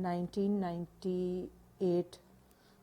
1998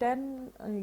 10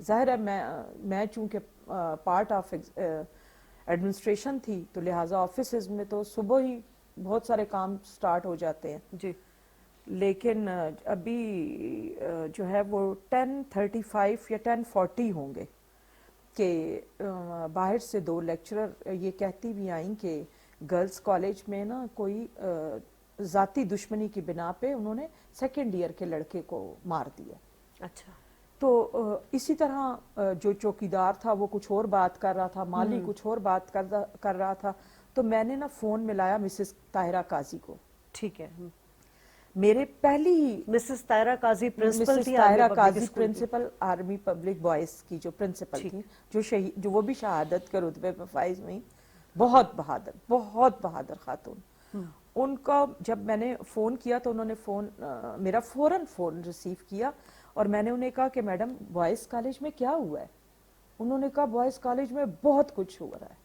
ظاہر ہے میں چونکہ پارٹ آف ایڈمنسٹریشن تھی تو لہٰذا آفیسز میں تو صبح ہی بہت سارے کام سٹارٹ ہو جاتے ہیں جی لیکن ابھی جو ہے وہ 10:35 یا 10:40 ہوں گے کہ باہر سے 2 لیکچرر یہ کہتی بھی آئیں کہ گرلز کالج میں نا کوئی ذاتی دشمنی کی بنا پہ انہوں نے 2nd ایئر کے لڑکے کو مار دیا. اچھا تو اسی طرح جو چوکیدار تھا وہ کچھ اور بات کر رہا تھا, مالی کچھ اور بات کر رہا تھا. تو میں نے نا فون ملایا مسز طاہرہ قاضی کو. ٹھیک ہے. میرے پہلی ہی مسز طاہرہ قاضی پرنسپل مسز تھی طاہرہ آرمی پبلک قاضی اسکول کی. پرنسپل آرمی پبلک بوائز کی جو پرنسپل تھی, جو وہ بھی شہادت کے رتبے پہ فائز ہوئی. بہت بہادر خاتون. ان کا جب میں نے فون کیا تو انہوں نے میرا فوراً فون ریسیو کیا اور میں نے انہیں کہا کہ میڈم بوائز کالج میں کیا ہوا ہے؟ انہوں نے کہا بوائز کالج میں بہت کچھ ہو رہا ہے.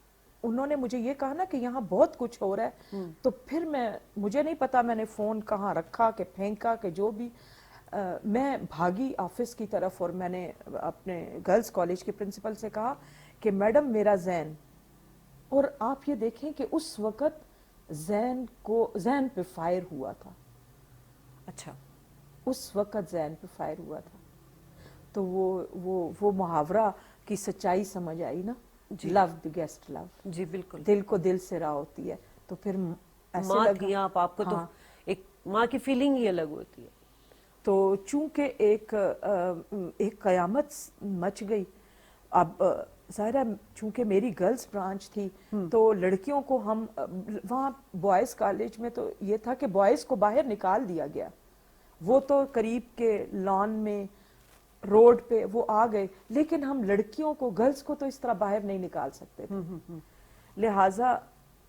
انہوں نے مجھے یہ کہا نا کہ یہاں بہت کچھ ہو رہا ہے. تو پھر مجھے نہیں پتا میں نے فون کہاں رکھا کہ پھینکا کہ جو بھی, میں بھاگی آفس کی طرف اور میں نے اپنے گرلز کالج کے پرنسپل سے کہا کہ میڈم میرا زین. اور آپ یہ دیکھیں کہ اس وقت زین پہ فائر ہوا تھا. اچھا. اس وقت زین پہ فائر ہوا تھا. تو وہ محاورہ کی سچائی سمجھ آئی نا, لو بگیسٹ لو. جی بالکل. دل کو دل سے راہ ہوتی ہے. تو پھر ایسے ماں لگا تھی آپ کو تو ایک ماں کی فیلنگ ہی الگ ہوتی ہے. تو چونکہ ایک قیامت مچ گئی. اب ظاہر ہے چونکہ میری گرلز برانچ تھی تو لڑکیوں کو ہم وہاں بوائز کالج میں تو یہ تھا کہ بوائز کو باہر نکال دیا گیا. وہ تو قریب کے لان میں روڈ پہ وہ آ گئے, لیکن ہم لڑکیوں کو گرلز کو تو اس طرح باہر نہیں نکال سکتے تھے. لہٰذا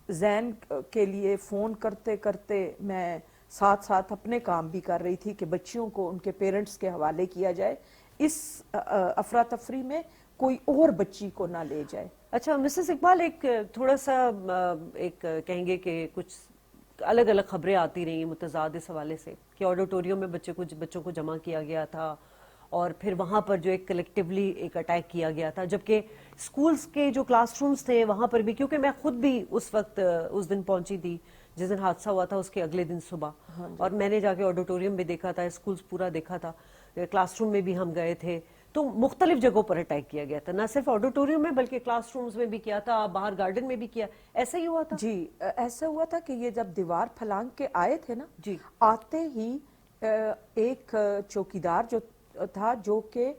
زین کے لیے فون کرتے کرتے میں ساتھ ساتھ اپنے کام بھی کر رہی تھی کہ بچیوں کو ان کے پیرنٹس کے حوالے کیا جائے, اس افراتفری میں کوئی اور بچی کو نہ لے جائے. اچھا مسز اقبال, ایک تھوڑا سا ایک کہیں گے کہ کچھ الگ الگ خبریں آتی رہی متضاد اس حوالے سے کہ آڈیٹوریم میں بچوں کو جمع کیا گیا تھا اور پھر وہاں پر جو ایک کلیکٹیولی ایک اٹیک کیا گیا تھا, جبکہ اسکولز کے جو کلاس رومز تھے وہاں پر بھی, کیونکہ میں خود بھی اس دن پہنچی تھی جس دن حادثہ ہوا تھا, اس کے اگلے دن صبح, اور میں نے جا کے آڈیٹوریم میں دیکھا تھا, اسکولز پورا دیکھا تھا, کلاس روم میں بھی ہم گئے تھے. تو مختلف جگہوں پر اٹیک کیا گیا تھا, نہ صرف آڈیٹوریم میں بلکہ کلاس رومز میں بھی کیا تھا, باہر گارڈن میں بھی کیا. ایسا ہی ہوا تھا؟ جی ایسا ہوا تھا کہ یہ جب دیوار پھلانگ کے آئے تھے نا, جی آتے ہی ایک چوکیدار جو تھا, جو کہ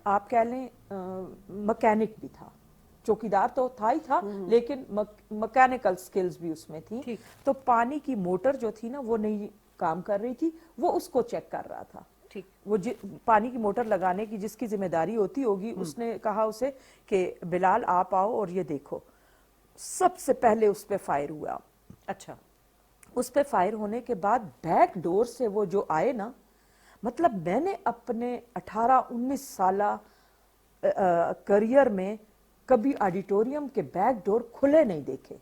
آپ کہہ لیں مکینک بھی تھا. چوکیدار تو تھا ہی تھا لیکن مکینیکل سکلز بھی اس میں تھی. تو پانی کی موٹر جو تھی نا وہ نہیں کام کر رہی تھی, وہ اس کو چیک کر رہا تھا. وہ پانی کی موٹر لگانے کی جس کی ذمہ داری ہوتی ہوگی, اس نے کہا اسے کہ بلال آپ آؤ اور یہ دیکھو. سب سے پہلے اس پہ فائر ہوا. اچھا. اس پہ فائر ہونے کے بعد بیک ڈور سے وہ جو آئے نا, مطلب میں نے اپنے 18-19 سالہ کریئر میں کبھی آڈیٹوریم کے بیک ڈور کھلے نہیں دیکھے.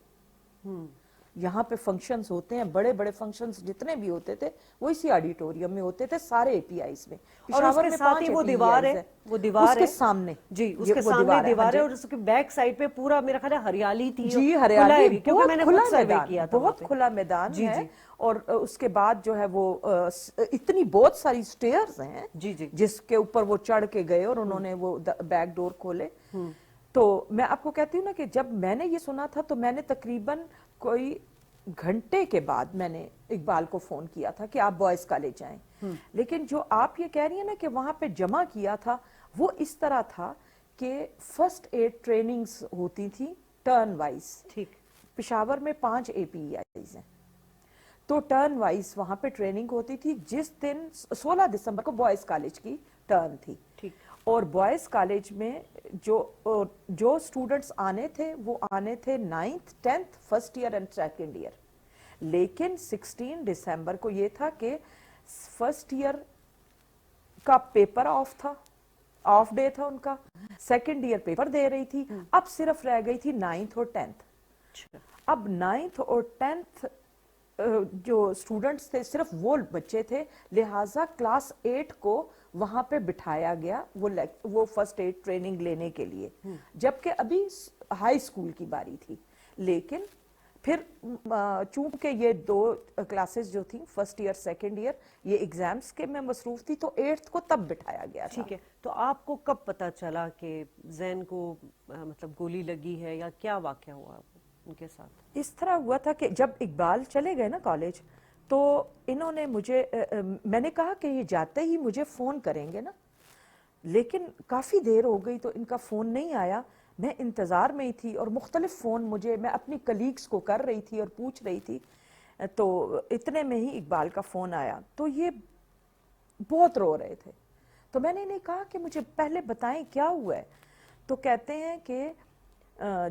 یہاں پہ فنکشنز ہوتے ہیں, بڑے بڑے فنکشنز جتنے بھی ہوتے تھے وہ اسی آڈیٹوریم میں ہوتے تھے, سارے اے پی آئیز میں. اور اس کے ساتھ ہی وہ دیوار ہے, اس کے سامنے, جی اس کے سامنے دیوار ہے, اور اس کے بیک سائڈ پہ پورا میرا خیال ہے ہریالی تھی. جی ہریالی, کیونکہ میں نے خود سروے کیا تھا, بہت کھلا میدان ہے. اور اس کے بعد جو ہے وہ اتنی بہت ساری سٹیئرز ہیں جس کے اوپر وہ چڑھ کے گئے اور انہوں نے وہ بیک ڈور کھولے. تو میں آپ کو کہتی ہوں نا کہ جب میں نے یہ سنا تھا تو میں نے تقریباً کوئی گھنٹے کے بعد میں نے اقبال کو فون کیا تھا کہ آپ بوائز کالج جائیں. لیکن جو آپ یہ کہہ رہی ہیں نا کہ وہاں پہ جمع کیا تھا, وہ اس طرح تھا کہ فرسٹ ایڈ ٹریننگز ہوتی تھی ٹرن وائز. پشاور میں 5 اے پی آئیز ہیں, تو ٹرن وائز وہاں پہ ٹریننگ ہوتی تھی. جس دن 16 دسمبر کو بوائز کالج کی ٹرن تھی, اور بوائز کالج میں جو سٹوڈنٹس آنے تھے وہ آنے تھے 9th 10th first year and second year. لیکن 16 دسمبر کو یہ تھا کہ فرسٹ ایئر کا پیپر آف تھا, آف ڈے تھا ان کا, سیکنڈ ایئر پیپر دے رہی تھی. اب صرف رہ گئی تھی 9th اور 10th. اب 9th اور 10th جو اسٹوڈنٹس تھے صرف وہ بچے تھے، لہٰذا کلاس 8 کو وہاں پہ بٹھایا گیا وہ فرسٹ ایڈ ٹریننگ لینے کے لیے، جبکہ ابھی ہائی اسکول کی باری تھی. لیکن پھر چونکہ یہ 2 کلاسز جو تھیں فرسٹ ایئر سیکنڈ ایئر یہ ایگزامس کے میں مصروف تھی، تو 8th کو تب بٹھایا گیا تھا. ٹھیک ہے، تو آپ کو کب پتا چلا کہ زین کو مطلب گولی لگی ہے، یا کیا واقعہ ہوا ان کے ساتھ؟ اس طرح ہوا تھا کہ جب اقبال چلے گئے نا کالج، تو انہوں نے مجھے میں نے کہا کہ یہ جاتے ہی مجھے فون کریں گے نا، لیکن کافی دیر ہو گئی تو ان کا فون نہیں آیا. میں انتظار میں ہی تھی اور مختلف فون میں اپنی کلیگز کو کر رہی تھی اور پوچھ رہی تھی، تو اتنے میں ہی اقبال کا فون آیا. تو یہ بہت رو رہے تھے، تو میں نے انہیں کہا کہ مجھے پہلے بتائیں کیا ہوا ہے. تو کہتے ہیں کہ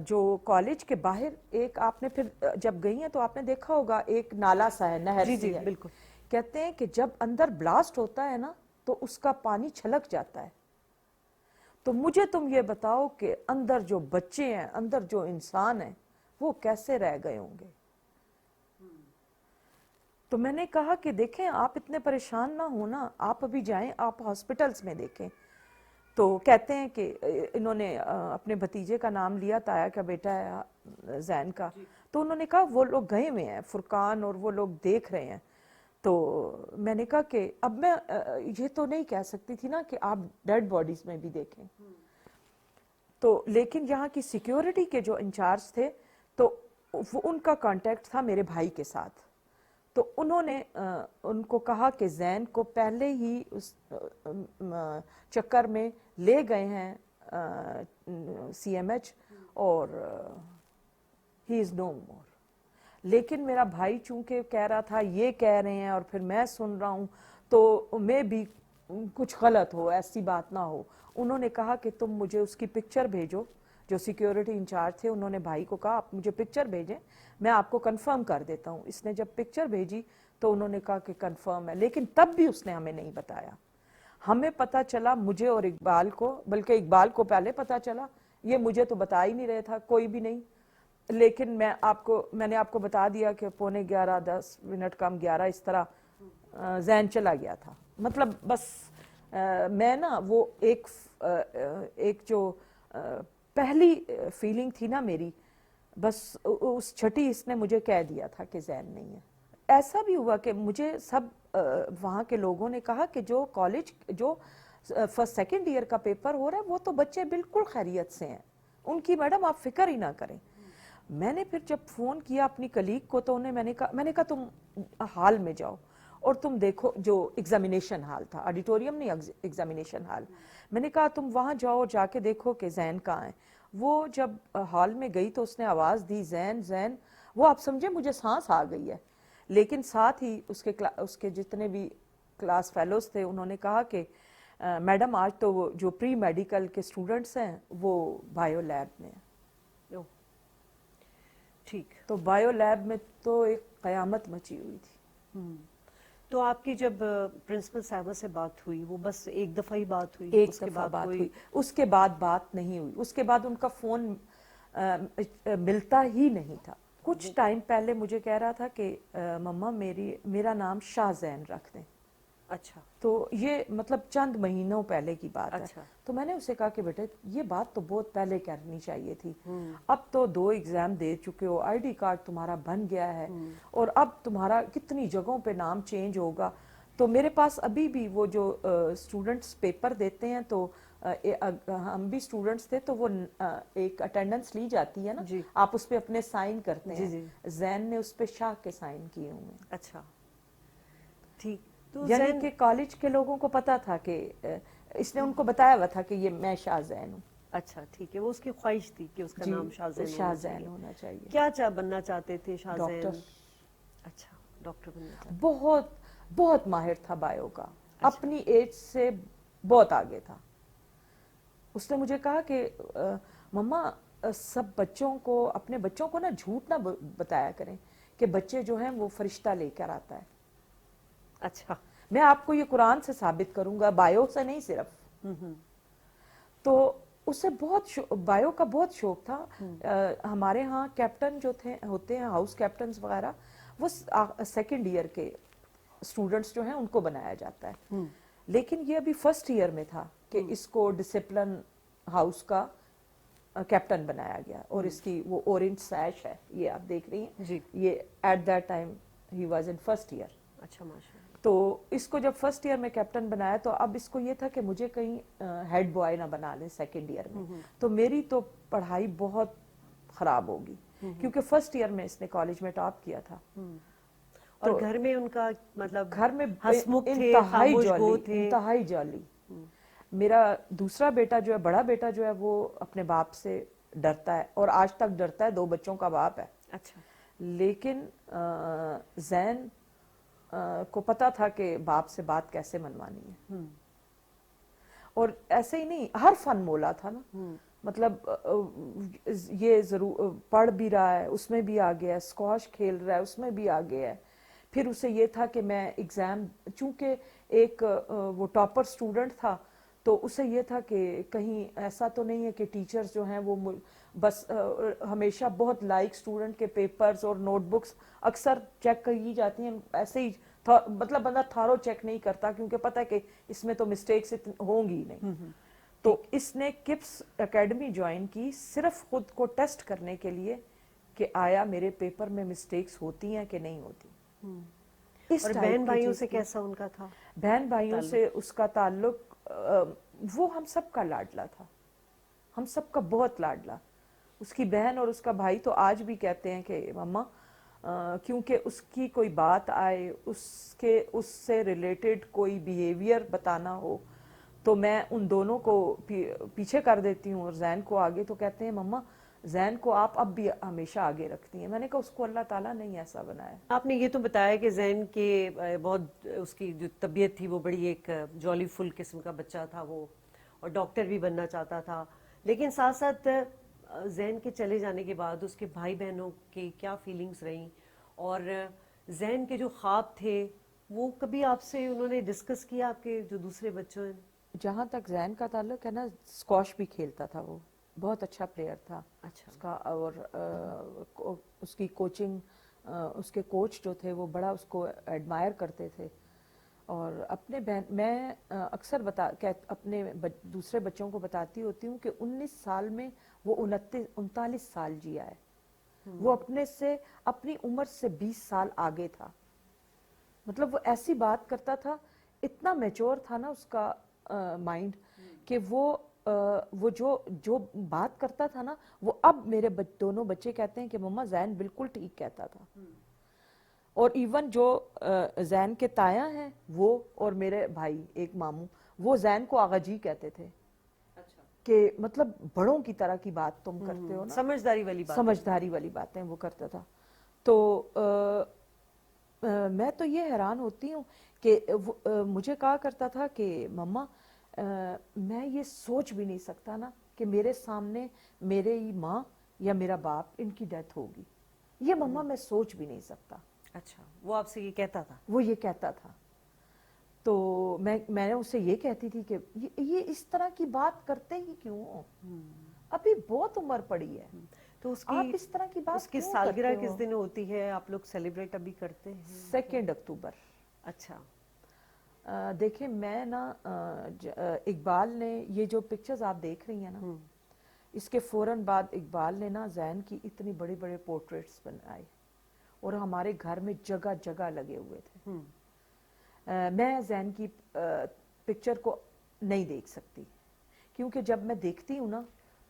جو کالج کے باہر ایک، آپ نے پھر جب گئی ہیں تو آپ نے دیکھا ہوگا ایک نالا سا ہے، نہر جی سی جی ہے. بالکل. کہتے ہیں کہ جب اندر بلاسٹ ہوتا ہے نا تو اس کا پانی چھلک جاتا ہے. تو مجھے تم یہ بتاؤ کہ اندر جو بچے ہیں، اندر جو انسان ہیں، وہ کیسے رہ گئے ہوں گے. تو میں نے کہا کہ دیکھیں آپ اتنے پریشان نہ ہونا، آپ ابھی جائیں، آپ ہاسپٹلز میں دیکھیں. تو کہتے ہیں کہ انہوں نے اپنے بھتیجے کا نام لیا، تایا کا بیٹا ہے زین کا، تو انہوں نے کہا وہ لوگ گئے ہوئے ہیں، فرقان اور وہ لوگ دیکھ رہے ہیں. تو میں نے کہا کہ اب میں یہ تو نہیں کہہ سکتی تھی نا کہ آپ ڈیڈ باڈیز میں بھی دیکھیں. تو لیکن یہاں کی سیکیورٹی کے جو انچارج تھے، تو وہ ان کا کانٹیکٹ تھا میرے بھائی کے ساتھ. تو انہوں نے ان کو کہا کہ زین کو پہلے ہی اس چکر میں لے گئے ہیں سی ایم ایچ، اور ہی از نو مور. لیکن میرا بھائی چونکہ کہہ رہا تھا یہ کہہ رہے ہیں اور پھر میں سن رہا ہوں، تو میں بھی کچھ غلط ہو، ایسی بات نہ ہو. انہوں نے کہا کہ تم مجھے اس کی پکچر بھیجو. جو سیکیورٹی انچارج تھے انہوں نے بھائی کو کہا آپ مجھے پکچر بھیجیں، میں آپ کو کنفرم کر دیتا ہوں. اس نے جب پکچر بھیجی تو انہوں نے کہا کہ کنفرم ہے، لیکن تب بھی اس نے ہمیں نہیں بتایا. ہمیں پتا چلا مجھے اور اقبال کو، بلکہ اقبال کو پہلے پتا چلا، یہ مجھے تو بتا ہی نہیں رہے تھا کوئی بھی نہیں. لیکن میں نے آپ کو بتا دیا کہ 11:45 10 منٹ کم 11 اس طرح زین چلا گیا تھا. مطلب بس میں نا وہ ایک جو پہلی فیلنگ تھی نا میری، بس اس چھٹی اس نے مجھے کہہ دیا تھا کہ زین نہیں ہے. ایسا بھی ہوا کہ مجھے سب وہاں کے لوگوں نے کہا کہ جو کالج جو فرسٹ سیکنڈ ایئر کا پیپر ہو رہا ہے وہ تو بچے بالکل خیریت سے ہیں، ان کی میڈم آپ فکر ہی نہ کریں. میں نے پھر جب فون کیا اپنی کلیگ کو تو میں نے کہا تم ہال میں جاؤ اور تم دیکھو، جو ایگزامینیشن ہال تھا، آڈیٹوریم نہیں، ایگزامینیشن ہال. میں نے کہا تم وہاں جاؤ اور جا کے دیکھو کہ زین کہاں ہے. وہ جب ہال میں گئی تو اس نے آواز دی زین زین. وہ آپ سمجھے مجھے سانس آ گئی ہے. لیکن ساتھ ہی اس کے جتنے بھی کلاس فیلوز تھے انہوں نے کہا کہ میڈم آج تو وہ جو پری میڈیکل کے اسٹوڈنٹس ہیں وہ بائیو لیب میں ہیں. ٹھیک. تو بائیو لیب میں تو ایک قیامت مچی ہوئی تھی. تو آپ کی جب پرنسپل صاحبہ سے بات ہوئی وہ بس ایک دفعہ ہی بات ہوئی؟ ایک اس کے دفعہ بعد بات کوئی ہوئی، اس کے بعد بات نہیں ہوئی. اس کے بعد ان کا فون ملتا ہی نہیں تھا. کچھ ٹائم پہلے مجھے کہہ رہا تھا کہ مما میرا نام شاہ زین رکھ دیں. اچھا. تو یہ مطلب چند مہینوں پہلے کی بات ہے. اچھا. تو میں نے اسے کہا کہ بیٹے یہ بات تو بہت پہلے کرنی چاہیے تھی. اب تو 2 ایگزام دے چکے ہو، آئی ڈی کارڈ تمہارا بن گیا ہے، اور اب تمہارا کتنی جگہوں پہ نام چینج ہوگا. تو میرے پاس ابھی بھی وہ جو اسٹوڈنٹس پیپر دیتے ہیں، تو ہم بھی اسٹوڈنٹس تھے تو وہ ایک اٹینڈنس لی جاتی ہے نا، جی. آپ اس پہ اپنے سائن کرتے ہیں. جی. زین نے اس پہ شاہ کے سائن کیے ہوئے ہیں. اچھا ٹھیک. تو یعنی زین کہ کالج کے لوگوں کو پتا تھا کہ اس نے ان کو بتایا ہوا تھا کہ یہ میں شاہ زین ہوں. اچھا ٹھیک ہے. وہ اس کی خواہش تھی کہ اس کا نام شاہ زین ہونا چاہیے. کیا بننا چاہتے تھے شاہ زین؟ ڈاکٹر. اچھا ڈاکٹر بننا چاہتے. بہت ماہر تھا بایو کا. اچھا. اپنی ایج سے بہت آگے تھا. اس نے مجھے کہا کہ مما سب بچوں کو، اپنے بچوں کو نا جھوٹ نہ بتایا کریں کہ بچے جو ہیں وہ فرشتہ لے کر آتا ہے. اچھا. میں آپ کو یہ قرآن سے ثابت کروں گا، بایو سے نہیں صرف. تو اسے بایو کا بہت شوق تھا. ہمارے ہاں کیپٹن جو ہوتے ہیں ہاؤس کیپٹنز وغیرہ، وہ سیکنڈ ایئر کے اسٹوڈنٹس جو ہیں ان کو بنایا جاتا ہے. لیکن یہ ابھی فرسٹ ایئر میں تھا کہ اس کو ڈسپلن ہاؤس کا کیپٹن بنایا گیا, اور اس کی وہ اورنج سیش ہے, یہ آپ دیکھ رہی ہیں جی. یہ ایٹ دیٹ ٹائم ہی واز ان فرسٹ ایئر. اچھا ماشاء اللہ. تو اس کو جب فرسٹ ایئر میں کیپٹن بنایا تو اب اس کو یہ تھا کہ مجھے کہیں ہیڈ بوائے نہ بنا لیں سیکنڈ ایئر میں. تو میری تو پڑھائی بہت خراب ہوگی کیونکہ فرسٹ ایئر میں اس نے کالج میں ٹاپ کیا تھا. اور گھر میں ان کا مطلب گھر میں ہسمکھ تھے, انتہائی خاموش گو جولی, تھے. انتہائی جولی. میرا دوسرا بیٹا جو ہے, بڑا بیٹا جو ہے, وہ اپنے باپ سے ڈرتا ہے اور آج تک ڈرتا ہے, 2 بچوں کا باپ ہے. اچھا. لیکن زین کو پتا تھا کہ باپ سے بات کیسے منوانی ہے. اور ایسے ہی نہیں, ہر فن مولا تھا نا, مطلب یہ ضرور پڑھ بھی رہا ہے اس میں بھی آگے ہے, اسکواش کھیل رہا ہے اس میں بھی آگے ہے. پھر اسے یہ تھا کہ میں ایگزام, چونکہ ایک وہ ٹاپر اسٹوڈنٹ تھا, تو اسے یہ تھا کہ کہیں ایسا تو نہیں ہے کہ ٹیچرز جو ہیں وہ بس ہمیشہ بہت لائک اسٹوڈنٹ کے پیپرز اور نوٹ بکس اکثر چیک کی جاتی ہیں ایسے ہی, مطلب بندہ تھارو چیک نہیں کرتا کیونکہ پتہ ہے کہ اس میں تو مسٹیکس ہوں گی نہیں. تو اس نے کپس اکیڈمی جوائن کی صرف خود کو ٹیسٹ کرنے کے لیے کہ آیا میرے پیپر میں مسٹیکس ہوتی ہیں کہ نہیں ہوتی. اور بہن بھائیوں سے کیسا ان کا تھا؟ بہن بھائیوں سے اس کا تعلق, وہ ہم سب کا لاڈلا تھا, ہم سب کا بہت لاڈلا. اس کی بہن اور اس کا بھائی تو آج بھی کہتے ہیں کہ مما, کیونکہ اس کی کوئی بات آئے, اس سے ریلیٹڈ کوئی بیہیویئر بتانا ہو تو میں ان دونوں کو پیچھے کر دیتی ہوں اور زین کو آگے. تو کہتے ہیں مما زین کو آپ اب بھی ہمیشہ آگے رکھتی ہیں. میں نے کہا اس کو اللہ تعالیٰ نے ہی ایسا بنایا. آپ نے یہ تو بتایا کہ زین کے بہت, اس کی جو طبیعت تھی وہ بڑی ایک جولی فل قسم کا بچہ تھا وہ, اور ڈاکٹر بھی بننا چاہتا تھا. لیکن ساتھ ساتھ زین کے چلے جانے کے بعد اس کے بھائی بہنوں کی کیا فیلنگز رہیں, اور زین کے جو خواب تھے وہ کبھی آپ سے انہوں نے ڈسکس کیا, آپ کے جو دوسرے بچوں ہیں؟ جہاں تک زین کا تعلق ہے نا, اسکواش بھی کھیلتا تھا, وہ بہت اچھا پلیئر تھا. اچھا. اس کا اور اس کی کوچنگ, اس کے کوچ جو تھے وہ بڑا اس کو ایڈمائر کرتے تھے. اور اپنے میں اکثر اپنے دوسرے بچوں کو بتاتی ہوتی ہوں کہ 19 سال میں وہ 39 سال جیا ہے. وہ اپنے سے, اپنی عمر سے 20 سال آگے تھا. مطلب وہ ایسی بات کرتا تھا, اتنا میچور تھا نا اس کا مائنڈ, کہ وہ جو بات کرتا تھا نا, وہ اب میرے دونوں بچے کہتے ہیں کہ مما زین بالکل ٹھیک کہتا تھا. اور ایون جو زین کے تایا ہیں وہ, اور میرے بھائی ایک ماموں, وہ زین کو آغا جی کہتے تھے. کہ مطلب بڑوں کی طرح کی بات تم کرتے ہو نا, سمجھداری والی بات, سمجھداری والی باتیں وہ کرتا تھا. تو میں تو یہ حیران ہوتی ہوں کہ مجھے کہا کرتا تھا کہ مما میں یہ سوچ بھی نہیں سکتا نا کہ میرے سامنے میرے ہی ماں یا میرا باپ ان کی ڈیتھ ہوگی, یہ مما میں سوچ بھی نہیں سکتا. اچھا, وہ آپ سے یہ کہتا تھا؟ وہ یہ کہتا تھا. تو میں اسے یہ کہتی تھی کہ یہ اس طرح کی بات کرتے ہی کیوں ہو, ابھی بہت عمر پڑی ہے, تو اس آپ اس طرح کی بات اس کی کیوں سالگرہ کرتے ہو؟ کس دن ہوتی ہے, آپ لوگ سیلیبریٹ ابھی کرتے ہیں؟ 2 اکتوبر. اچھا. دیکھیں میں نا, اقبال نے یہ جو پکچرز آپ دیکھ رہی ہیں نا, اس کے فوراً بعد اقبال نے نا زین کی اتنی بڑے بڑے پورٹریٹس بنائے, اور ہمارے گھر میں جگہ جگہ لگے ہوئے تھے. میں زین کی پکچر کو نہیں دیکھ سکتی, کیونکہ جب میں دیکھتی ہوں نا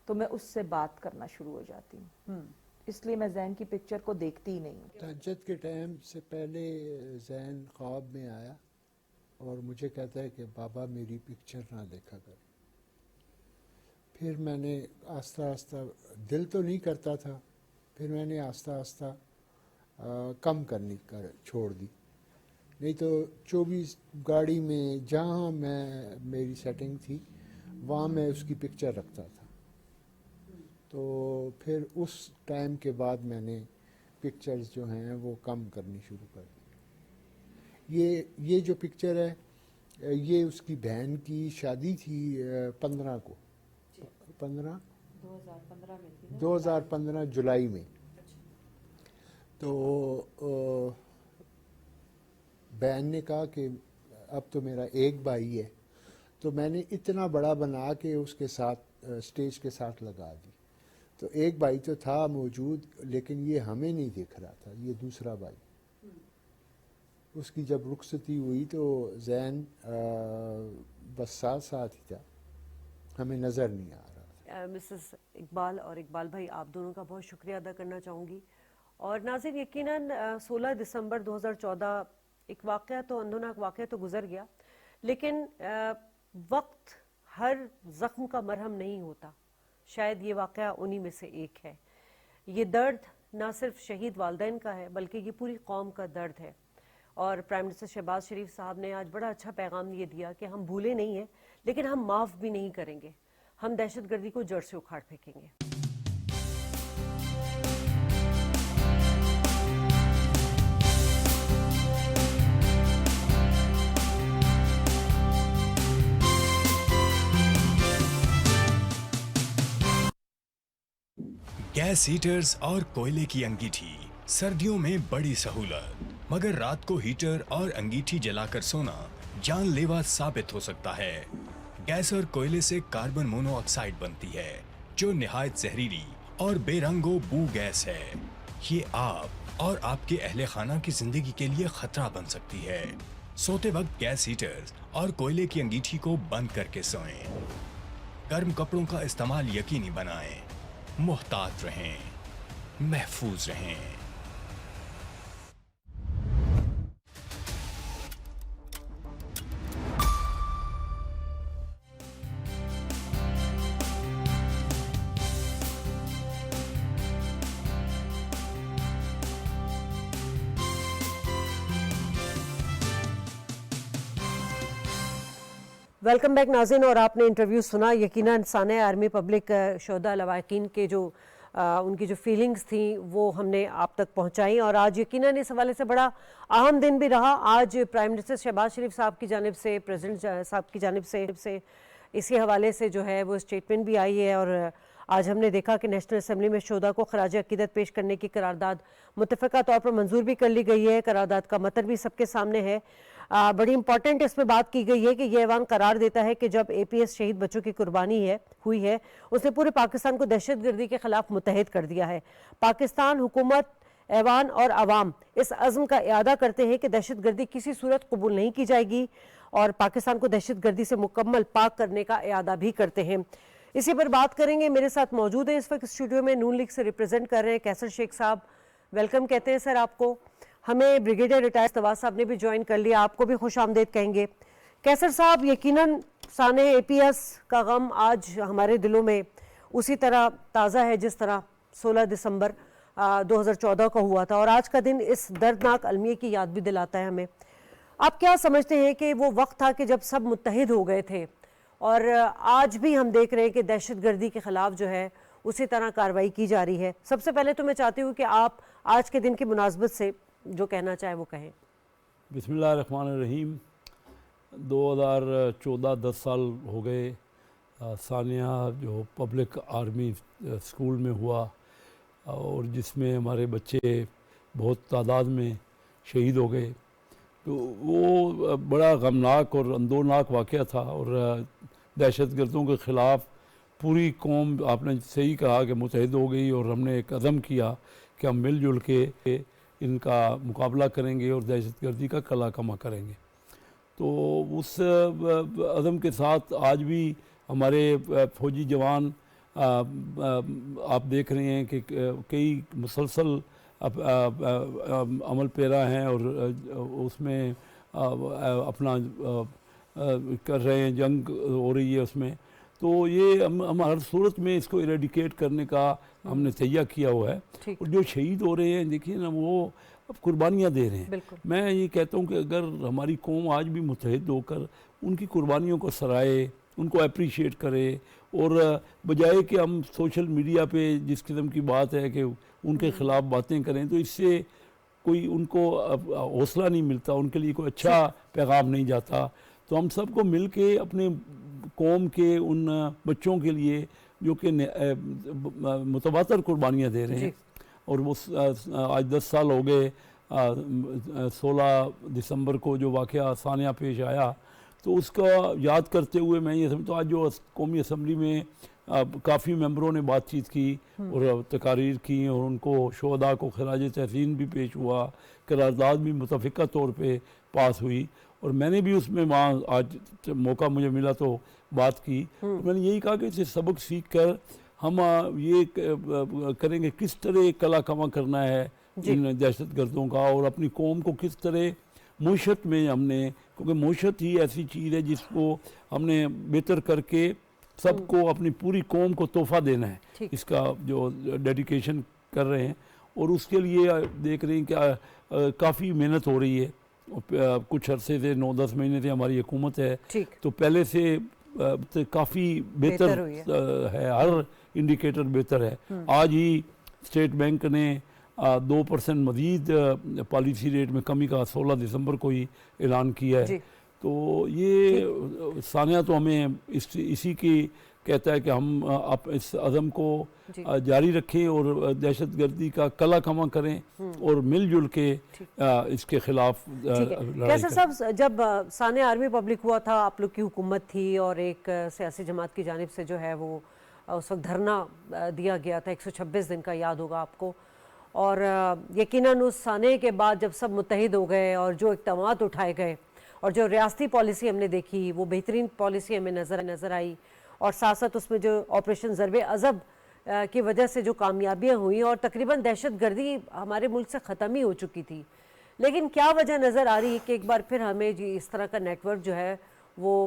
تو میں اس سے بات کرنا شروع ہو جاتی ہوں, اس لیے میں زین کی پکچر کو دیکھتی ہی نہیں ہوں. تہجد کے ٹائم سے پہلے زین خواب میں آیا اور مجھے کہتا ہے کہ بابا میری پکچر نہ دیکھا کر. پھر میں نے آہستہ آہستہ, دل تو نہیں کرتا تھا, پھر میں نے آہستہ آہستہ کم کرنی چھوڑ دی. نہیں تو 24 گاڑی میں جہاں میری سیٹنگ تھی وہاں میں اس کی پکچر رکھتا تھا. تو پھر اس ٹائم کے بعد میں نے پکچرز جو ہیں وہ کم کرنی شروع کر دی. یہ جو پکچر ہے یہ اس کی بہن کی شادی تھی 15 کو, 2015 جولائی میں. تو بہن نے کہا کہ اب تو میرا ایک بھائی ہے، تو میں نے اتنا بڑا بنا کے اس کے ساتھ اسٹیج کے ساتھ لگا دی. تو ایک بھائی تو تھا موجود، لیکن یہ ہمیں نہیں دیکھ رہا تھا، یہ دوسرا بھائی. اس کی جب رخصتی ہوئی تو زین بس ساتھ ساتھ ہی تھا، ہمیں نظر نہیں آ رہا. مسز اقبال اور اقبال بھائی، آپ دونوں کا بہت شکریہ ادا کرنا چاہوں گی. اور ناظرین، یقیناً 16 دسمبر 2014 ایک واقعہ تو اندھوناک واقعہ تو گزر گیا، لیکن وقت ہر زخم کا مرہم نہیں ہوتا. شاید یہ واقعہ انہی میں سے ایک ہے. یہ درد نہ صرف شہید والدین کا ہے بلکہ یہ پوری قوم کا درد ہے. اور پرائم منسٹر شہباز شریف صاحب نے آج بڑا اچھا پیغام یہ دیا کہ ہم بھولے نہیں ہیں، لیکن ہم معاف بھی نہیں کریں گے. ہم دہشت گردی کو جڑ سے اکھاڑ پھینکیں گے. گیس ہیٹرز اور کوئلے کی انگیٹھی سردیوں میں بڑی سہولت، مگر رات کو ہیٹر اور انگیٹھی جلا کر سونا جان لیوا ثابت ہو سکتا ہے. گیس اور کوئلے سے کاربن مونو آکسائڈ بنتی ہے جو نہایت زہریلی اور بے رنگ و بو گیس ہے. یہ آپ اور آپ کے اہل خانہ کی زندگی کے لیے خطرہ بن سکتی ہے. سوتے وقت گیس ہیٹرز اور کوئلے کی انگیٹھی کو بند کر کے سوئیں. گرم کپڑوں کا استعمال یقینی بنائیں. محتاط رہیں، محفوظ رہیں. ویلکم بیک ناظرین. اور آپ نے انٹرویو سنا. یقیناً سانحہ آرمی پبلک شہداء لواحقین کے جو ان کی جو فیلنگز تھیں وہ ہم نے آپ تک پہنچائیں. اور آج یقیناً اس حوالے سے بڑا اہم دن بھی رہا. آج پرائم منسٹر شہباز شریف صاحب کی جانب سے، پریزیڈنٹ صاحب کی جانب سے اسی حوالے سے جو ہے وہ اسٹیٹمنٹ بھی آئی ہے. اور آج ہم نے دیکھا کہ نیشنل اسمبلی میں شہداء کو خراج عقیدت پیش کرنے کی قرارداد متفقہ طور پر منظور بھی کر لی گئی ہے. قرارداد کا متن بھی سب کے سامنے ہے. بڑی امپورٹنٹ اس میں بات کی گئی ہے کہ یہ ایوان قرار دیتا ہے کہ جب اے پی ایس شہید بچوں کی قربانی ہوئی ہے، اس نے پورے پاکستان کو دہشت گردی کے خلاف متحد کر دیا ہے. پاکستان حکومت، ایوان اور عوام اس عزم کا اعادہ کرتے ہیں کہ دہشت گردی کسی صورت قبول نہیں کی جائے گی، اور پاکستان کو دہشت گردی سے مکمل پاک کرنے کا اعادہ بھی کرتے ہیں. اسی پر بات کریں گے. میرے ساتھ موجود ہیں اس وقت اسٹوڈیو میں نون لیگ سے ریپرزینٹ کر رہے ہیں کیسر شیخ صاحب. ویلکم کہتے ہیں سر آپ کو. ہمیں بریگیڈیئر ریٹائر استواء صاحب نے بھی جوائن کر لیا، آپ کو بھی خوش آمدید کہیں گے. کیسر صاحب، یقیناً سانحہ اے پی ایس کا غم آج ہمارے دلوں میں اسی طرح تازہ ہے جس طرح 16 دسمبر 2014 کو ہوا تھا، اور آج کا دن اس دردناک المیہ کی یاد بھی دلاتا ہے ہمیں. آپ کیا سمجھتے ہیں کہ وہ وقت تھا کہ جب سب متحد ہو گئے تھے، اور آج بھی ہم دیکھ رہے ہیں کہ دہشت گردی کے خلاف جو ہے اسی طرح کارروائی کی جا رہی ہے؟ سب سے پہلے تو میں چاہتی ہوں کہ آپ آج کے دن کی مناسبت سے جو کہنا چاہے وہ کہیں. بسم اللہ الرحمن الرحیم. 2014 10 سال ہو گئے سانحہ جو پبلک آرمی اسکول میں ہوا، اور جس میں ہمارے بچے بہت تعداد میں شہید ہو گئے. تو وہ بڑا غمناک اور اندورناک واقعہ تھا، اور دہشت گردوں کے خلاف پوری قوم، آپ نے صحیح کہا کہ متحد ہو گئی، اور ہم نے ایک عزم کیا کہ ہم مل جل کے ان کا مقابلہ کریں گے اور دہشت گردی کا کلا کما کریں گے. تو اس عزم کے ساتھ آج بھی ہمارے فوجی جوان، آپ دیکھ رہے ہیں کہ کئی مسلسل عمل پیرا ہیں، اور اس میں اپنا کر رہے ہیں، جنگ ہو رہی ہے اس میں. تو یہ ہم ہر صورت میں اس کو ایریڈیکیٹ کرنے کا ہم نے تہیہ کیا ہوا ہے. اور جو شہید ہو رہے ہیں دیکھیے نا، وہ اب قربانیاں دے رہے ہیں. میں یہ کہتا ہوں کہ اگر ہماری قوم آج بھی متحد ہو کر ان کی قربانیوں کو سرائے، ان کو اپریشیٹ کرے، اور بجائے کہ ہم سوشل میڈیا پہ جس قسم کی بات ہے کہ ان کے خلاف باتیں کریں، تو اس سے کوئی ان کو حوصلہ نہیں ملتا، ان کے لیے کوئی اچھا پیغام نہیں جاتا. تو ہم سب کو مل کے اپنے قوم کے ان بچوں کے لیے جو کہ متواتر قربانیاں دے رہے ہیں، اور وہ آج 10 سال ہو گئے 16 دسمبر کو جو واقعہ ثانیہ پیش آیا، تو اس کا یاد کرتے ہوئے میں یہ سمجھتا ہوں آج جو قومی اسمبلی میں کافی ممبروں نے بات چیت کی اور تقاریر کی، اور ان کو شہداء کو خراج تحسین بھی پیش ہوا، قرارداد بھی متفقہ طور پہ پاس ہوئی، اور میں نے بھی اس میں وہاں آج موقع مجھے ملا تو بات کی. میں نے یہی کہا کہ اسے سبق سیکھ کر ہم یہ کریں گے کس طرح کلا کما کرنا ہے ان دہشت گردوں کا، اور اپنی قوم کو کس طرح معیشت میں ہم نے، کیونکہ معیشت ہی ایسی چیز ہے جس کو ہم نے بہتر کر کے سب کو اپنی پوری قوم کو تحفہ دینا ہے، اس کا جو ڈیڈیکیشن کر رہے ہیں، اور اس کے لیے دیکھ رہے ہیں کہ کافی محنت ہو رہی ہے. کچھ عرصے سے 9-10 مہینے سے ہماری حکومت ہے، تو پہلے سے کافی بہتر ہے، ہر انڈیکیٹر بہتر ہے. آج ہی اسٹیٹ بینک نے 2% مزید پالیسی ریٹ میں کمی کا 16 دسمبر کو ہی اعلان کیا ہے. تو یہ ثانیہ تو ہمیں اسی کی کہتا ہے کہ ہم اس عزم کو جاری رکھیں اور دہشت گردی کا کلا کما کریں اور مل جل کے اس کے خلاف لڑائی کیسر کریں. صاحب، جب ثانیہ آرمی پبلک ہوا تھا، آپ لوگ کی حکومت تھی اور ایک سیاسی جماعت کی جانب سے جو ہے وہ اس وقت دھرنا دیا گیا تھا 126 دن کا، یاد ہوگا آپ کو، اور یقیناً اس ثانیہ کے بعد جب سب متحد ہو گئے اور جو اقدامات اٹھائے گئے اور جو ریاستی پالیسی ہم نے دیکھی وہ بہترین پالیسی ہمیں نظر آئی، اور ساتھ ساتھ اس میں جو آپریشن ضرب عضب کی وجہ سے جو کامیابیاں ہوئیں، اور تقریباً دہشت گردی ہمارے ملک سے ختم ہی ہو چکی تھی. لیکن کیا وجہ نظر آ رہی ہے کہ ایک بار پھر ہمیں جی اس طرح کا نیٹ ورک جو ہے وہ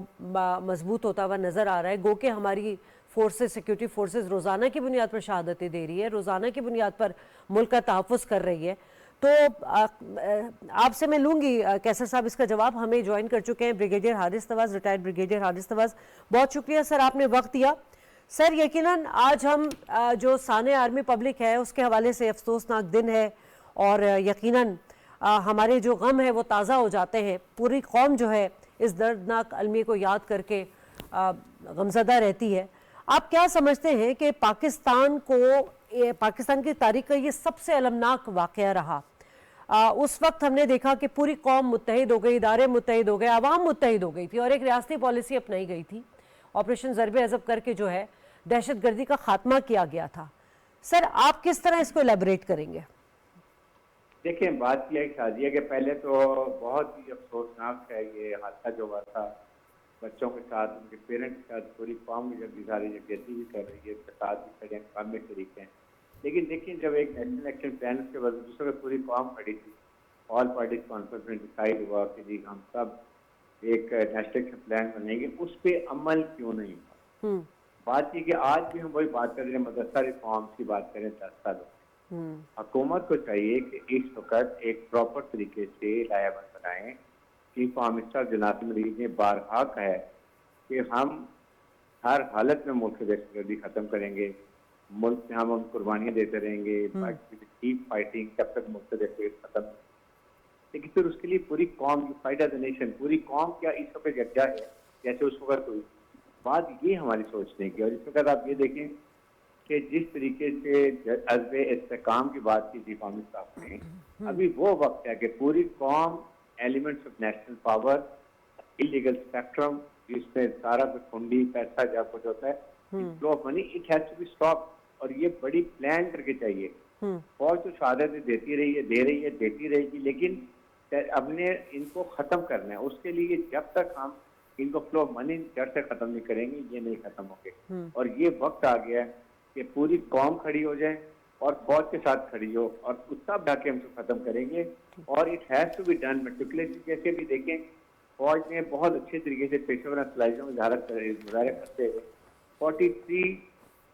مضبوط ہوتا ہوا نظر آ رہا ہے؟ گو کہ ہماری فورسز، سیکیورٹی فورسز روزانہ کی بنیاد پر شہادتیں دے رہی ہے، روزانہ کی بنیاد پر ملک کا تحفظ کر رہی ہے. تو آپ سے میں لوں گی کیسر صاحب اس کا جواب. ہمیں جوائن کر چکے ہیں بریگیڈیئر حارث نواز، ریٹائرڈ بریگیڈیئر حارث نواز. بہت شکریہ سر، آپ نے وقت دیا. سر یقیناً آج ہم جو ثانیہ آرمی پبلک ہے اس کے حوالے سے افسوسناک دن ہے، اور یقیناً ہمارے جو غم ہے وہ تازہ ہو جاتے ہیں. پوری قوم جو ہے اس دردناک المیے کو یاد کر کے غمزدہ رہتی ہے. آپ کیا سمجھتے ہیں کہ پاکستان کی تاریخ کا یہ سب سے المناک واقعہ رہا؟ اس وقت ہم نے دیکھا کہ پوری قوم متحد ہو گئی، ادارے متحد ہو گئے، عوام متحد ہو گئی تھی، اور ایک ریاستی پالیسی اپنائی گئی تھی. آپریشن ضرب عضب کر کے جو ہے دہشت گردی کا خاتمہ کیا گیا تھا. سر آپ کس طرح اس کو ایلیبریٹ کریں گے؟ دیکھیں، بات یہ ہے شادیہ کہ پہلے تو بہت ہی افسوسناک ہے یہ حادثہ جو ہوا تھا بچوں کے ساتھ، ان کے پیرنٹس کے ساتھ. پوری قوم کی جب ساری یکجہتی بھی کر رہی ہے، اس کے ساتھ بھی کھڑے ہیں، کام میں شریک ہیں. لیکن دیکھیں جب ایک نیشنل ایکشن پلان کے بعد دوسرے میں پوری قوم کھڑی تھی، آل پارٹیز کانفرنس میں ڈیسائیڈ ہوا کہ جی ہم سب ایک نیشنل ایکشن پلان بنائیں گے، اس پہ عمل کیوں نہیں ہوا؟ بات یہ کہ آج بھی ہم وہی بات کر رہے ہیں، مدرسہ ریفارمس کی بات کریں 10 سالوں. حکومت کو چاہیے کہ اس وقت ایک پراپر طریقے سے لائحہ بند بنائیں. چیف آف منسٹر جناب مریض نے بارہا کہا ہے کہ ہم ہر حالت میں ملک سے دہشت گردی ختم کریں گے، ملک میں ہم قربانیاں دیتے رہیں گے، کیپ فائٹنگ جب تک ملک سے دہشت گردی ختم. لیکن پھر اس کے لیے پوری قوم کی فائٹ آف دا نیشن، پوری قوم کیا اس وقت یکجا ہے جیسے اس وقت ہوئی. بات یہ ہماری سوچنے کی. اور اس وقت آپ یہ دیکھیں کہ جس طریقے سے عزم استحکام کی بات کی چیف آف منسٹر صاحب نے، ابھی وہ وقت ہے کہ پوری قوم elements of national power, illegal spectrum, جس میں سارا کچھ کنڈی پیسہ جب کچھ ہوتا ہے، flow of money, it has to be stop. اور یہ بڑی پلان کر کے چاہیے. فوج تو شہادتیں دیتی رہی ہے، دے رہی ہے، دیتی رہے گی، لیکن اب نے ان کو ختم کرنا ہے. اس کے لیے جب تک ہم ان کو فلو آف منی جڑ سے ختم نہیں کریں گے، یہ نہیں ختم ہوں گے. اور یہ وقت آ گیا ہے کہ پوری قوم کھڑی ہو جائے اور فوج کے ساتھ کھڑی ہو، اور سب ڈھا کے ہم سے ختم کریں گے. اور it has to be done meticulously. جیسے بھی دیکھیں فوج نے بہت اچھے طریقے سے پیشہ ورانہ صلاحیتوں میں مظاہرہ کرتے ہوئے 43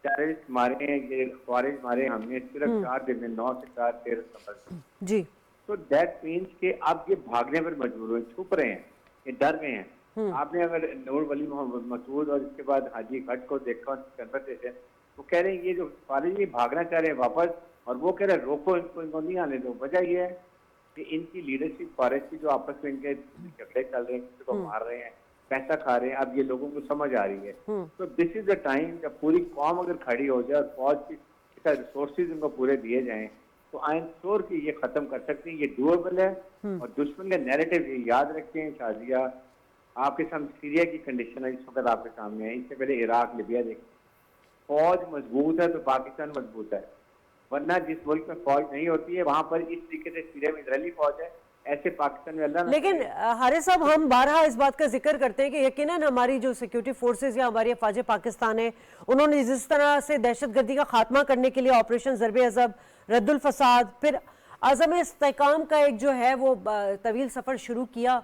ٹیررسٹ مارے ہیں، یہ خوارج مارے ہم نے صرف 4 دن میں، 9 سے 4 13 جی. تو دیٹ مینس کہ اب یہ بھاگنے پر مجبور ہوئے، چھپ رہے ہیں، یہ ڈر میں ہیں. آپ نے اگر نور ولی محمد مسعود اور اس کے بعد حاجی بھٹ کو دیکھا کنورسیشن، وہ کہہ رہے ہیں یہ جو فارغ یہ بھاگنا چاہ رہے ہیں واپس، اور وہ کہہ رہے ہیں روکو ان کو نہیں آنے دو. وجہ یہ ہے کہ ان کی لیڈرشپ فارغ کی جو آپس میں ان کے جھگڑے چل رہے ہیں، کسی کو مار رہے ہیں، پیسہ کھا رہے ہیں، اب یہ لوگوں کو سمجھ آ رہی ہے. تو دس از دا ٹائم جب پوری قوم اگر کھڑی ہو جائے اور فوج کی ریسورسز ان کو پورے دیے جائیں تو آئین طور کی یہ ختم کر سکتے ہیں. یہ ڈویبل ہے. اور دشمن کا نیریٹو یہ یاد رکھیں شازیہ, آپ کے سامنے سیریا کی کنڈیشن ہے اس وقت آپ کے سامنے ہے, اس سے پہلے عراق لیبیا دیکھیں. فوج مضبوط ہے تو پاکستان مضبوط ہے, ورنہ جس ملک میں فوج نہیں ہوتی ہے وہاں پر اس طریقے سے سیریا میں اسرائیلی فوج ہے, ایسے پاکستان میں اللہ نہ لیکن حارث صاحب ہم بارہا اس بات کا ذکر کرتے ہیں کہ یقیناً ہماری جو سیکیورٹی فورسز یا ہماری افواج پاکستان ہے, انہوں نے جس طرح سے دہشت گردی کا خاتمہ کرنے کے لیے آپریشن ضرب عضب, رد الفساد, پھر عزم استحکام کا ایک جو ہے وہ طویل سفر شروع کیا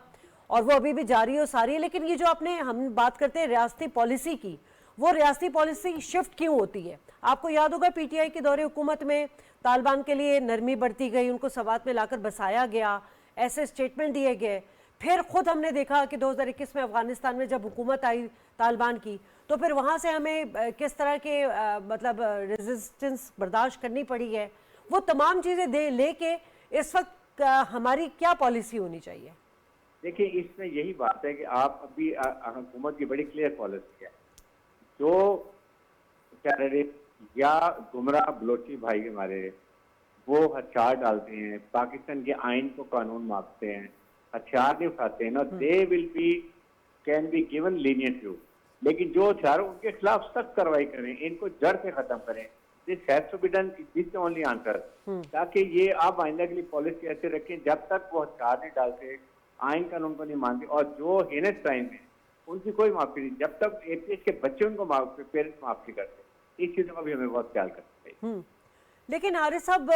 اور وہ ابھی بھی جاری اور ساری ہے. لیکن یہ جو ہم بات کرتے ہیں ریاستی پالیسی کی, وہ ریاستی پالیسی شفٹ کیوں ہوتی ہے؟ آپ کو یاد ہوگا پی ٹی آئی کے دور حکومت میں طالبان کے لیے نرمی برتی گئی, ان کو سوات میں لا کر بسایا گیا, ایسے اسٹیٹمنٹ دیے گئے. پھر خود ہم نے دیکھا کہ 2021 میں افغانستان میں جب حکومت آئی طالبان کی, تو پھر وہاں سے ہمیں کس طرح کے مطلب ریزسٹنس برداشت کرنی پڑی ہے. وہ تمام چیزیں لے کے اس وقت ہماری کیا پالیسی ہونی چاہیے؟ دیکھیں اس میں یہی بات ہے کہ آپ ابھی حکومت کی بڑی کلیئر پالیسی ہے. جو ٹیررسٹ یا گمراہ بلوچی بھائی ہمارے وہ ہتھیار ڈالتے ہیں, پاکستان کے آئین کو قانون مانگتے ہیں, ہتھیار نہیں اٹھاتے ہیں نا, they will be can be given lenient you. لیکن جو ہتھیار ان کے خلاف سخت کارروائی کریں, ان کو جڑ سے ختم کریں. This has to be done, this the only answer. تاکہ یہ آپ آئندہ کے لیے پالیسی ایسے رکھیں جب تک وہ ہتھیار نہیں ڈالتے, آئین قانون کو نہیں مانتے, اور جو ہینس کرائم ہے ان کی کوئی معافی نہیں جب تک اے پی ایچ کے بچے ان کو پیرنٹس معاف نہیں کرتے. اس چیزوں کا بھی ہمیں بہت خیال کرنا چاہیے. لیکن حارث صاحب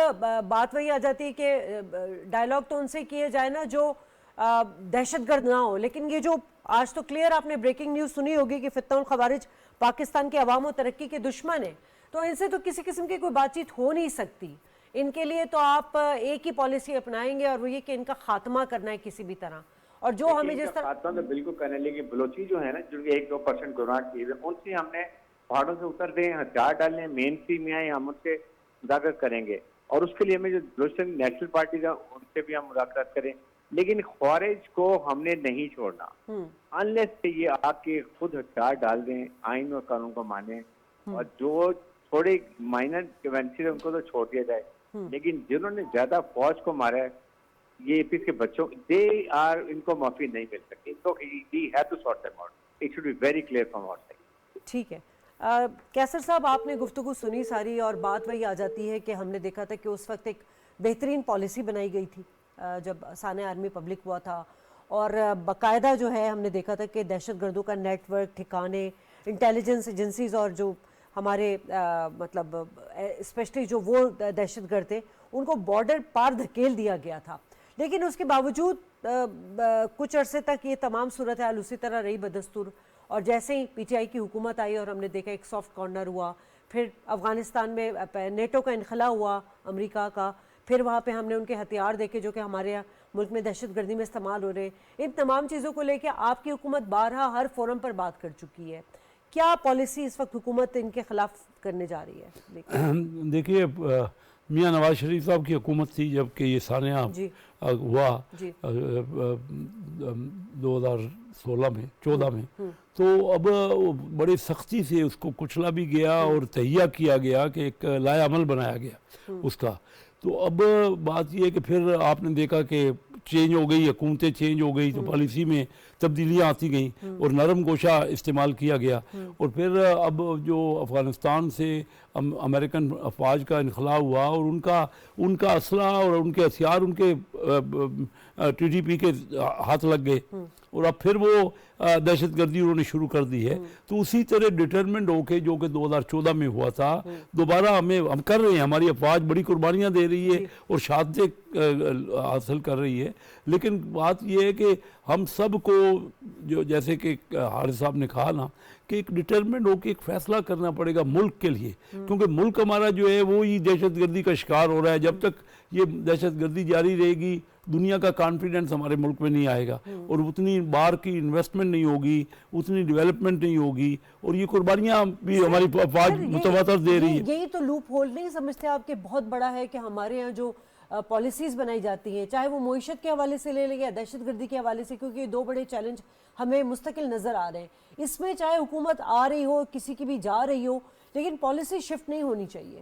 بات وہی آ جاتی ہے کہ ڈائلاگ تو ان سے کیے جائے نا جو دہشت گرد نہ ہو. لیکن یہ جو آج تو کلیئر آپ نے بریکنگ نیوز سنی ہوگی کہ فتنہ الخوارج پاکستان کے عوام و ترقی کے دشمن ہیں, تو ان سے تو کسی قسم کی کوئی بات چیت ہو نہیں سکتی. ان کے لیے تو آپ ایک ہی پالیسی اپنائیں گے اور وہ یہ کہ ان کا خاتمہ کرنا ہے کسی بھی طرح. اور جو ہمیں جس طرح خاتمہ تو بالکل کرنے, لیکن بلوچی جو ہے نا جن کے 1-2% گناہ کیے ہوئے, ان سے ہم نے پہاڑوں سے اتر دیں, ہتھیار ڈالیں, مین اسٹریم میں آئیں, ہم ان سے مذاکرات کریں گے. اور اس کے لیے ہمیں جو بلوچستان نیشنل پارٹی کا ان سے بھی ہم مذاکرات کریں. لیکن خوارج کو ہم نے نہیں چھوڑنا انلیس کہ یہ آ کے خود ہتھیار ڈال دیں, آئین اور قانون کو مانیں, اور جو تھوڑے مائنر کنوینشن ان کو تو چھوڑ دیا جائے. لیکن جنہوں نے زیادہ فوج کو مارا ہے, یہ اس کے بچوں, ان کو معافی نہیں مل سکتی. ان کو we have to sort them out. It should be very clear from our side. ٹھیک ہے. کیسر صاحب آپ نے گفتگو سنی ساری, اور بات وہی آ جاتی ہے کہ ہم نے دیکھا تھا کہ اس وقت ایک بہترین پالیسی بنائی گئی تھی جب سانحہ آرمی پبلک ہوا تھا, اور باقاعدہ جو ہے ہم نے دیکھا تھا کہ دہشت گردوں کا نیٹ ورک, ٹھکانے, انٹیلیجنس ایجنسیز اور جو ہمارے مطلب اسپیشلی جو وہ دہشت گرد تھے ان کو بارڈر پار دھکیل دیا گیا تھا. لیکن اس کے باوجود کچھ عرصے تک یہ تمام صورتحال اسی طرح رہی بدستور, اور جیسے ہی پی ٹی آئی کی حکومت آئی اور ہم نے دیکھا ایک سافٹ کارنر ہوا, پھر افغانستان میں نیٹو کا انخلا ہوا امریکہ کا, پھر وہاں پہ ہم نے ان کے ہتھیار دیکھے جو کہ ہمارے ملک میں دہشت گردی میں استعمال ہو رہے ہیں. ان تمام چیزوں کو لے کے آپ کی حکومت بارہا ہر فورم پر بات کر چکی ہے. کیا پالیسی اس وقت حکومت ان کے خلاف کرنے جا رہی ہے؟ دیکھیے میاں نواز شریف صاحب کی حکومت تھی جب کہ یہ سانحہ ہوا 2016 میں 14 میں, تو اب بڑی سختی سے اس کو کچلا بھی گیا اور تہیہ کیا گیا کہ ایک لائحہ عمل بنایا گیا اس کا. تو اب بات یہ ہے کہ پھر آپ نے دیکھا کہ چینج ہو گئی, حکومتیں چینج ہو گئی, تو پالیسی میں تبدیلیاں آتی گئیں اور نرم گوشہ استعمال کیا گیا. اور پھر اب جو افغانستان سے امریکن افواج کا انخلا ہوا اور ان کا اسلحہ اور ان کے ہتھیار ان کے ٹی ٹی پی کے ہاتھ لگ گئے, اور اب پھر وہ دہشت گردی انہوں نے شروع کر دی ہے. تو اسی طرح ڈٹرمنٹ ہو کے جو کہ 2014 میں ہوا تھا, دوبارہ ہم کر رہے ہیں, ہماری افواج بڑی قربانیاں دے رہی ہے اور شہادتیں حاصل کر رہی ہے. لیکن بات یہ ہے کہ ہم سب کو جو جیسے کہ حارث صاحب نے کہا نا کہ ایک ڈٹرمنٹ ہو کے ایک فیصلہ کرنا پڑے گا ملک کے لیے, کیونکہ ملک ہمارا جو ہے وہ ہی دہشت گردی کا شکار ہو رہا ہے. جب تک یہ دہشت گردی جاری رہے گی دنیا کا کانفیڈنس ہمارے ملک میں نہیں آئے گا, اور اتنی باہر کی انویسٹمنٹ نہیں ہوگی, اتنی ڈیولپمنٹ نہیں ہوگی, اور یہ قربانیاں بھی ہماری افواج متواتر دے رہی ہے. یہی تو لوپ ہول نہیں سمجھتے آپ کہ بہت بڑا ہے کہ ہمارے یہاں جو پالیسیز بنائی جاتی ہیں, چاہے وہ معیشت کے حوالے سے لے لیں یا دہشت گردی کے حوالے سے, کیونکہ یہ دو بڑے چیلنج ہمیں مستقل نظر آ رہے ہیں. اس میں چاہے حکومت آ رہی ہو, کسی کی بھی جا رہی ہو, لیکن پالیسی شفٹ نہیں ہونی چاہیے.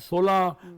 16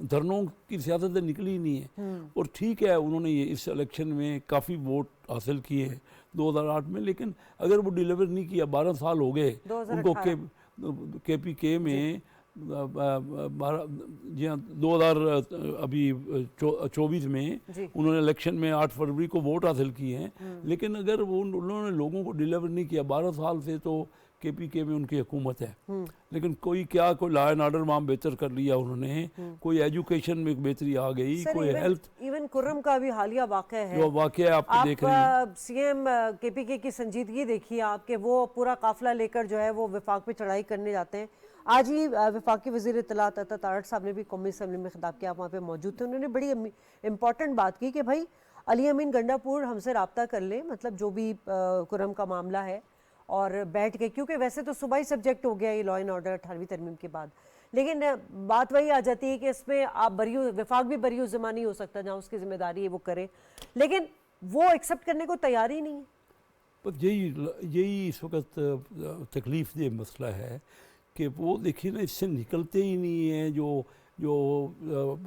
دھرنوں کی سیاست سے نکلی ہی نہیں ہے. اور ٹھیک ہے انہوں نے یہ اس الیکشن میں کافی ووٹ حاصل کیے 2008 میں, لیکن اگر وہ ڈیلیور نہیں کیا, 12 سال ہو گئے ان کو کے پی کے میں 2024 میں انہوں نے الیکشن میں 8 فروری کو ووٹ حاصل کیے ہیں, لیکن اگر وہ انہوں نے لوگوں کو ڈیلیور نہیں کیا 12 سال سے, تو کے پی کے میں ان کی حکومت ہے. لیکن کوئی لا اینڈ آرڈر وہاں بہتر کر لیا انہوں نے, کوئی ایجوکیشن میں بہتری آ گئی, کوئی ہیلتھ. ایون کرم کا بھی حالیہ واقعہ ہے جو واقعہ آپ دیکھ رہے ہیں, سی ایم کے پی کے کی سنجیدگی دیکھیے آپ, کہ وہ پورا قافلہ لے کر جو ہے وہ وفاق پہ چڑھائی کرنے جاتے ہیں. آج ہی وفاقی وزیر اطلاعات عطا تارڑ صاحب نے بھی قومی اسمبلی میں خطاب کیا, آپ وہاں پہ موجود تھے. انہوں نے بڑی امپورٹنٹ بات کی کہ بھائی علی امین گنڈا پور ہم سے رابطہ کر لیں, مطلب جو بھی کرم کا معاملہ ہے, اور بیٹھ کے, کیونکہ ویسے تو صبح ہی سبجیکٹ ہو گیا یہ لا اینڈ آرڈر 18ویں ترمیم کے بعد, لیکن بات وہی آ جاتی ہے کہ اس میں آپ وفاق بھی بری ذمہ نہیں ہو سکتا, جہاں اس کی ذمہ داری ہے وہ کرے, لیکن وہ ایکسیپٹ کرنے کو تیار ہی نہیں ہے. بس یہی اس وقت تکلیف دہ مسئلہ ہے کہ وہ دیکھیے نا, اس سے نکلتے ہی نہیں ہیں. جو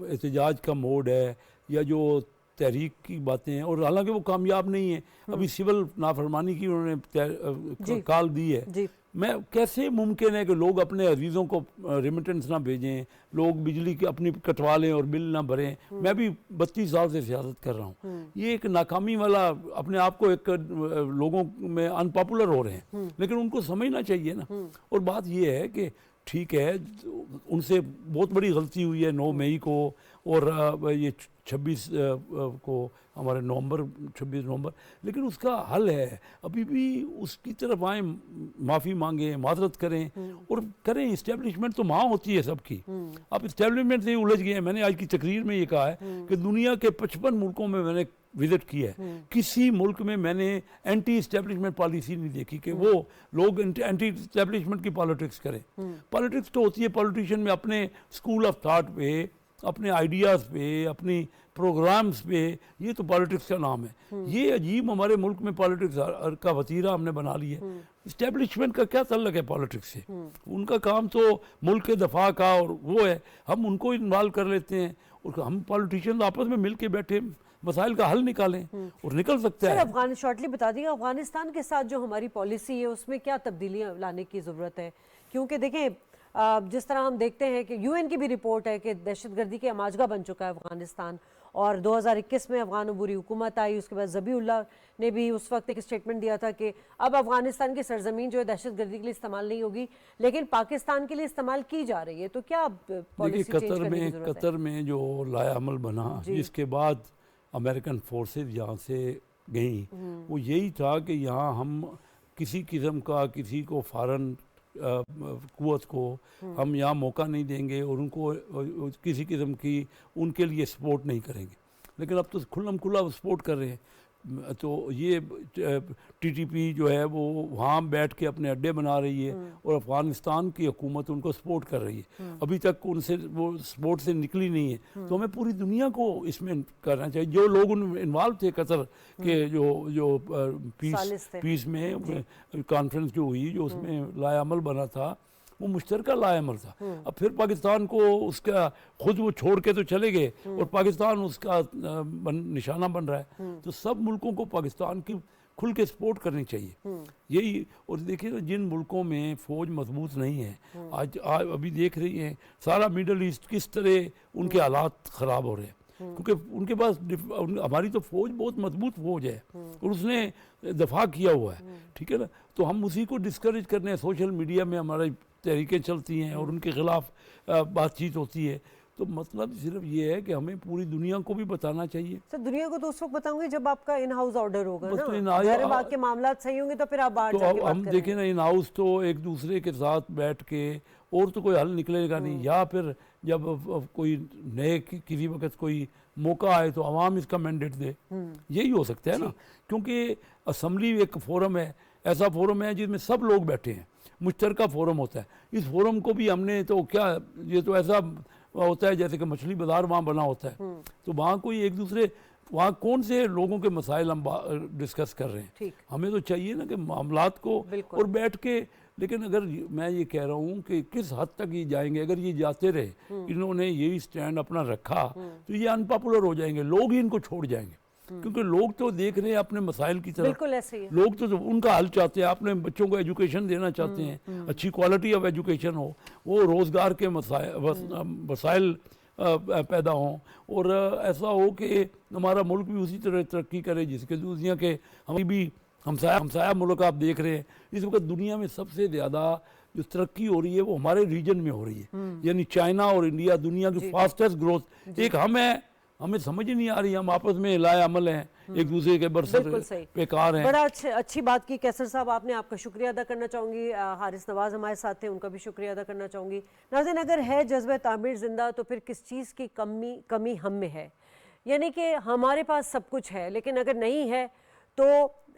احتجاج کا موڈ ہے یا جو تحریک کی باتیں ہیں, اور حالانکہ وہ کامیاب نہیں ہیں. ابھی سول نافرمانی کی انہوں نے کال دی ہے. میں کیسے ممکن ہے کہ لوگ اپنے عزیزوں کو ریمیٹنس نہ بھیجیں, لوگ بجلی کی اپنی کٹوا لیں اور بل نہ بھریں. میں بھی 32 سال سے سیاست کر رہا ہوں. یہ ایک ناکامی والا, اپنے آپ کو ایک لوگوں میں ان پاپولر ہو رہے ہیں, لیکن ان کو سمجھنا چاہیے نا. اور بات یہ ہے کہ ٹھیک ہے ان سے بہت بڑی غلطی ہوئی ہے 9 مئی کو, اور یہ 26 کو ہمارے 26 نومبر, لیکن اس کا حل ہے. ابھی بھی اس کی طرف آئیں, معافی مانگیں, معذرت کریں اور کریں. اسٹیبلشمنٹ تو وہاں ہوتی ہے سب کی, آپ اسٹیبلشمنٹ سے ہی الجھ گئے ہیں. میں نے آج کی تقریر میں یہ کہا ہے کہ دنیا کے 55 ملکوں میں نے وزٹ کیا ہے, کسی ملک میں نے اینٹی اسٹیبلشمنٹ پالیسی نہیں دیکھی کہ وہ لوگ اینٹی اسٹیبلشمنٹ کی پالیٹکس کریں. پالیٹکس تو ہوتی ہے پالیٹیشین میں اپنے اسکول آف تھاٹ پہ, اپنے آئیڈیاز پہ, اپنی پروگرامز پہ, یہ تو پالیٹکس کا نام ہے. یہ عجیب ہمارے ملک میں پالیٹکس کا وتیرہ ہم نے بنا لی ہے. اسٹیبلشمنٹ کا کیا تعلق ہے پالیٹکس سے؟ ان کا کام تو ملک کے دفاع کا اور وہ ہے, ہم ان کو انوالو کر لیتے ہیں, اور ہم پالیٹیشین آپس میں مل کے بیٹھے مسائل کا حل نکالیں, اور نکل سکتا ہے. سر شارٹلی بتا دیے افغانستان کے ساتھ جو ہماری پالیسی ہے اس میں کیا تبدیلیاں لانے کی ضرورت ہے؟ کیونکہ دیکھیں جس طرح ہم دیکھتے ہیں کہ UN کی بھی رپورٹ ہے کہ دہشت گردی کے اماجگاہ بن چکا ہے افغانستان, اور 2021 میں افغان عبوری حکومت آئی. اس کے بعد ذبیح اللہ نے بھی اس وقت ایک اسٹیٹمنٹ دیا تھا کہ اب افغانستان کی سرزمین جو ہے دہشت گردی کے لیے استعمال نہیں ہوگی, لیکن پاکستان کے لیے استعمال کی جا رہی ہے. تو کیا پالیسی چینج کرنے کی ضرورت ہے؟ قطر میں جو لایا عمل بنا, جس کے بعد امریکن فورسز یہاں سے گئیں, وہ یہی تھا کہ یہاں ہم کسی قسم کا, کسی کو فارن قوت کو ہم یہاں موقع نہیں دیں گے, اور ان کو کسی قسم کی ان کے لیے سپورٹ نہیں کریں گے. لیکن اب تو کھلم کھلا سپورٹ کر رہے ہیں. تو یہ TTP جو ہے وہ وہاں بیٹھ کے اپنے اڈے بنا رہی ہے, اور افغانستان کی حکومت ان کو سپورٹ کر رہی ہے. ابھی تک ان سے وہ سپورٹ سے نکلی نہیں ہے. تو ہمیں پوری دنیا کو اس میں کرنا چاہیے. جو لوگ انوالو تھے قطر کے, جو پیس میں کانفرنس جو ہوئی, جو اس میں لائے عمل بنا تھا, وہ مشترکہ لائے عمل تھا. اب پھر پاکستان کو اس کا خود وہ چھوڑ کے تو چلے گئے, اور پاکستان اس کا نشانہ بن رہا ہے. تو سب ملکوں کو پاکستان کی کھل کے سپورٹ کرنی چاہیے. یہی, اور دیکھیے جن ملکوں میں فوج مضبوط نہیں ہے, آج ابھی دیکھ رہی ہیں سارا میڈل ایسٹ کس طرح ان کے حالات خراب ہو رہے ہیں, کیونکہ ان کے پاس, ہماری تو فوج بہت مضبوط فوج ہے, اور اس نے دفاع کیا ہوا ہے. ٹھیک ہے نا, تو ہم اسی کو ڈسکریج کرنے ہیں. سوشل میڈیا میں ہماری تحریکیں چلتی ہیں اور ان کے خلاف بات چیت ہوتی ہے. تو مطلب صرف یہ ہے کہ ہمیں پوری دنیا کو بھی بتانا چاہیے. سر دنیا کو تو اس وقت بتاؤں گے جب آپ کا ان ہاؤس آرڈر ہوگا نا, ظاہر بات کے معاملات صحیح ہوں گے تو پھر آپ باہر جا کے بات کریں. تو ہم دیکھیں نا, ان ہاؤس تو ایک دوسرے کے ساتھ بیٹھ کے, اور تو کوئی حل نکلے گا نہیں. یا پھر جب کوئی نئے کسی وقت کوئی موقع آئے تو عوام اس کا مینڈیٹ دے, یہی ہو سکتا ہے نا. کیونکہ اسمبلی ایک فورم ہے, ایسا فورم ہے جس میں سب لوگ بیٹھے ہیں, مشترکہ فورم ہوتا ہے. اس فورم کو بھی ہم نے تو کیا, یہ تو ایسا ہوتا ہے جیسے کہ مچھلی بازار وہاں بنا ہوتا ہے. تو وہاں کوئی ایک دوسرے, وہاں کون سے لوگوں کے مسائل ہم ڈسکس کر رہے ہیں. ہمیں تو چاہیے نا کہ معاملات کو اور بیٹھ کے لیکن اگر میں یہ کہہ رہا ہوں کہ کس حد تک یہ جائیں گے، اگر یہ جاتے رہے، انہوں نے یہی سٹینڈ اپنا رکھا تو یہ ان پاپولر ہو جائیں گے، لوگ ہی ان کو چھوڑ جائیں گے، کیونکہ لوگ تو دیکھ رہے ہیں اپنے مسائل کی طرف، بالکل ایسے ہی ہے۔ لوگ تو ان کا حل چاہتے ہیں، اپنے بچوں کو ایجوکیشن دینا چاہتے ہیں، اچھی کوالٹی آف ایجوکیشن ہو، وہ روزگار کے وسائل پیدا ہوں، اور ایسا ہو کہ ہمارا ملک بھی اسی طرح ترقی کرے جس کے دنیا کے ہم بھی ہمسایہ ملک آپ دیکھ رہے ہیں اس وقت دنیا میں سب سے زیادہ جو ترقی ہو رہی ہے وہ ہمارے ریجن میں ہو رہی ہے، یعنی چائنا اور انڈیا دنیا کی فاسٹسٹ گروتھ ایک ہم ہے، ہمیں سمجھ نہیں آ رہی، ہم آپس میں لائے عمل ہیں، ایک دوسرے کے برسر پیکار ہیں۔ بڑا اچھی بات کی کیسر صاحب آپ نے، آپ کا شکریہ ادا کرنا چاہوں گی۔ حارث نواز ہمارے ساتھ تھے، ان کا بھی شکریہ ادا کرنا چاہوں گی۔ ناظرین، اگر ہے جذبہ تعمیر زندہ تو پھر کس چیز کی کمی ہم میں ہے؟ یعنی کہ ہمارے پاس سب کچھ ہے لیکن اگر نہیں ہے تو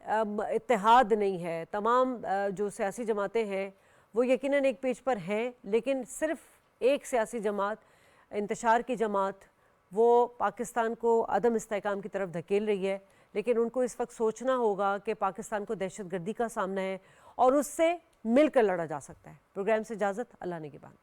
اتحاد نہیں ہے۔ تمام جو سیاسی جماعتیں ہیں وہ یقیناً ایک پیج پر ہیں، لیکن صرف ایک سیاسی جماعت، انتشار کی جماعت، وہ پاکستان کو عدم استحکام کی طرف دھکیل رہی ہے، لیکن ان کو اس وقت سوچنا ہوگا کہ پاکستان کو دہشت گردی کا سامنا ہے اور اس سے مل کر لڑا جا سکتا ہے۔ پروگرام سے اجازت، اللہ نگہبان۔